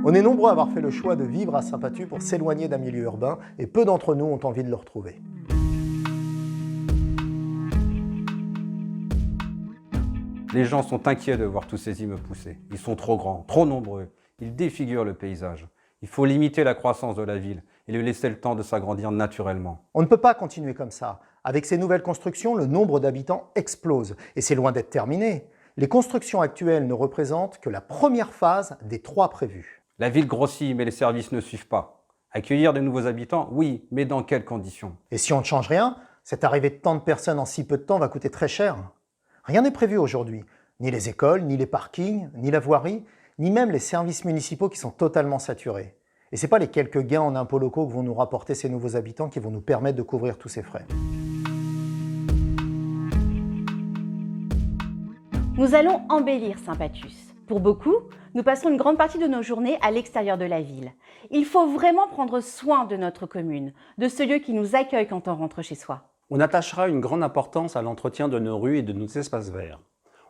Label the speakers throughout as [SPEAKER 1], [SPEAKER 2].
[SPEAKER 1] On est nombreux à avoir fait le choix de vivre à Saint-Pathus pour s'éloigner d'un milieu urbain et peu d'entre nous ont envie de le retrouver.
[SPEAKER 2] Les gens sont inquiets de voir tous ces immeubles pousser. Ils sont trop grands, trop nombreux. Ils défigurent le paysage. Il faut limiter la croissance de la ville et lui laisser le temps de s'agrandir naturellement.
[SPEAKER 1] On ne peut pas continuer comme ça. Avec ces nouvelles constructions, le nombre d'habitants explose et c'est loin d'être terminé. Les constructions actuelles ne représentent que la première phase des 3 prévues.
[SPEAKER 2] La ville grossit, mais les services ne suivent pas. Accueillir de nouveaux habitants, oui, mais dans quelles conditions?
[SPEAKER 1] Et si on ne change rien, cette arrivée de tant de personnes en si peu de temps va coûter très cher. Rien n'est prévu aujourd'hui. Ni les écoles, ni les parkings, ni la voirie, ni même les services municipaux qui sont totalement saturés. Et ce n'est pas les quelques gains en impôts locaux que vont nous rapporter ces nouveaux habitants qui vont nous permettre de couvrir tous ces frais.
[SPEAKER 3] Nous allons embellir Saint-Pathus. Pour beaucoup, nous passons une grande partie de nos journées à l'extérieur de la ville. Il faut vraiment prendre soin de notre commune, de ce lieu qui nous accueille quand on rentre chez soi.
[SPEAKER 4] On attachera une grande importance à l'entretien de nos rues et de nos espaces verts.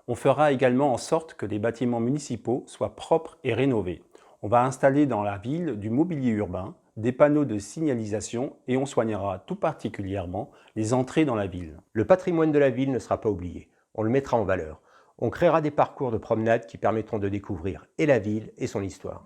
[SPEAKER 4] On fera également en sorte que les bâtiments municipaux soient propres et rénovés. On va installer dans la ville du mobilier urbain, des panneaux de signalisation et on soignera tout particulièrement les entrées dans la ville.
[SPEAKER 5] Le patrimoine de la ville ne sera pas oublié. On le mettra en valeur. On créera des parcours de promenade qui permettront de découvrir et la ville et son histoire.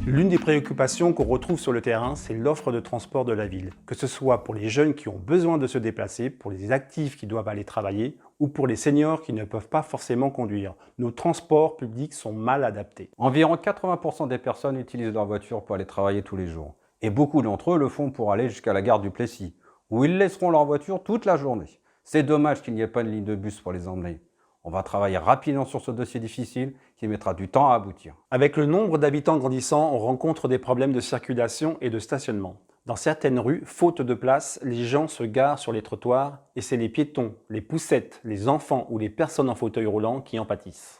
[SPEAKER 4] L'une des préoccupations qu'on retrouve sur le terrain, c'est l'offre de transport de la ville. Que ce soit pour les jeunes qui ont besoin de se déplacer, pour les actifs qui doivent aller travailler, ou pour les seniors qui ne peuvent pas forcément conduire. Nos transports publics sont mal adaptés.
[SPEAKER 2] Environ 80% des personnes utilisent leur voiture pour aller travailler tous les jours. Et beaucoup d'entre eux le font pour aller jusqu'à la gare du Plessis, où ils laisseront leur voiture toute la journée. C'est dommage qu'il n'y ait pas une ligne de bus pour les emmener. On va travailler rapidement sur ce dossier difficile qui mettra du temps à aboutir.
[SPEAKER 4] Avec le nombre d'habitants grandissant, on rencontre des problèmes de circulation et de stationnement. Dans certaines rues, faute de place, les gens se garent sur les trottoirs et c'est les piétons, les poussettes, les enfants ou les personnes en fauteuil roulant qui en pâtissent.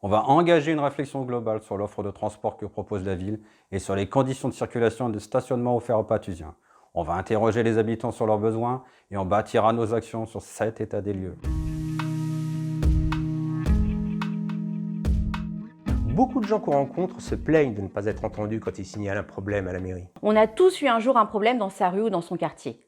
[SPEAKER 2] On va engager une réflexion globale sur l'offre de transport que propose la ville et sur les conditions de circulation et de stationnement offerts aux Pathusiens. On va interroger les habitants sur leurs besoins et on bâtira nos actions sur cet état des lieux.
[SPEAKER 5] Beaucoup de gens qu'on rencontre se plaignent de ne pas être entendus quand ils signalent un problème à la mairie.
[SPEAKER 3] On a tous eu un jour un problème dans sa rue ou dans son quartier.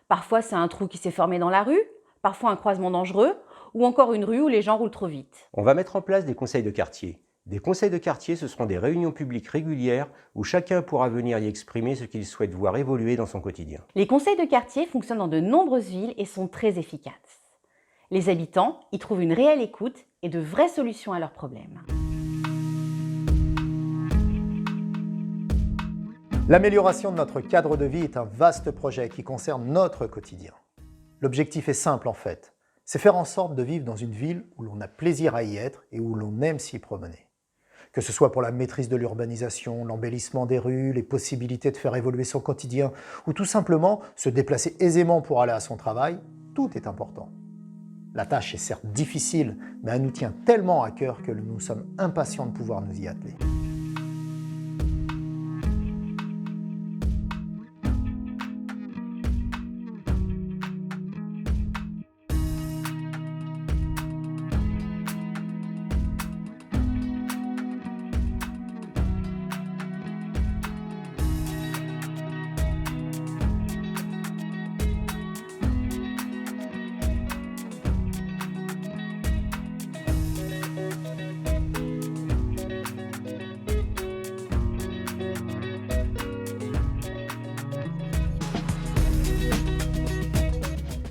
[SPEAKER 3] Parfois, c'est un trou qui s'est formé dans la rue, parfois un croisement dangereux, ou encore une rue où les gens roulent trop vite.
[SPEAKER 5] On va mettre en place des conseils de quartier. Des conseils de quartier, ce seront des réunions publiques régulières où chacun pourra venir y exprimer ce qu'il souhaite voir évoluer dans son quotidien.
[SPEAKER 3] Les conseils de quartier fonctionnent dans de nombreuses villes et sont très efficaces. Les habitants y trouvent une réelle écoute et de vraies solutions à leurs problèmes.
[SPEAKER 1] L'amélioration de notre cadre de vie est un vaste projet qui concerne notre quotidien. L'objectif est simple en fait, c'est faire en sorte de vivre dans une ville où l'on a plaisir à y être et où l'on aime s'y promener. Que ce soit pour la maîtrise de l'urbanisation, l'embellissement des rues, les possibilités de faire évoluer son quotidien ou tout simplement se déplacer aisément pour aller à son travail, tout est important. La tâche est certes difficile, mais elle nous tient tellement à cœur que nous sommes impatients de pouvoir nous y atteler.